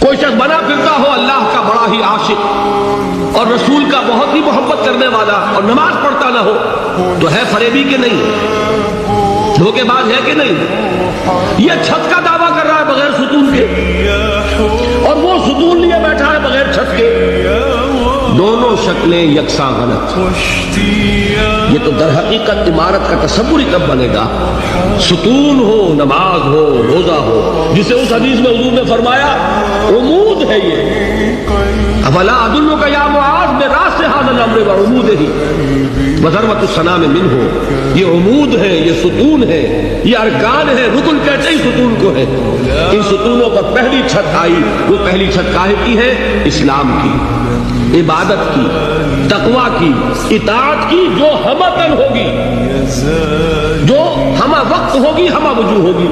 کوئی شخص بنا پھرتا ہو اللہ کا بڑا ہی عاشق اور رسول کا بہت ہی محبت کرنے والا اور نماز پڑھتا نہ ہو تو ہے فریبی کہ نہیں؟ دھوکے باز ہے کہ نہیں؟ یہ چھت کا دعویٰ کر رہا ہے بغیر ستون کے، اور وہ ستون لیے بیٹھا ہے بغیر چھت کے۔ دونوں شکلیں یکساں غلط۔ یہ تو در حقیقت عمارت کا تصور ہی کب بنے گا؟ ستون ہو، نماز ہو، روزہ ہو، جسے اس حدیث میں حضور نے فرمایا عمود ہے یہ۔ افلا ادلک یا معاذ براس ھذا الامر وعمودہ وذروۃ الصنام منہ۔ یہ عمود ہے، یہ ستون ہے، یہ ارکان ہے، رکن کہتے ہی ستون کو ہے۔ ان ستونوں پر پہلی چھت آئی، وہ پہلی چھت کاہے کی ہے؟ اسلام کی، عبادت کی، تقوی کی، اطاعت کی، جو ہمہ تن ہوگی، جو ہمہ وقت ہوگی، ہمہ وجوہ ہوگی۔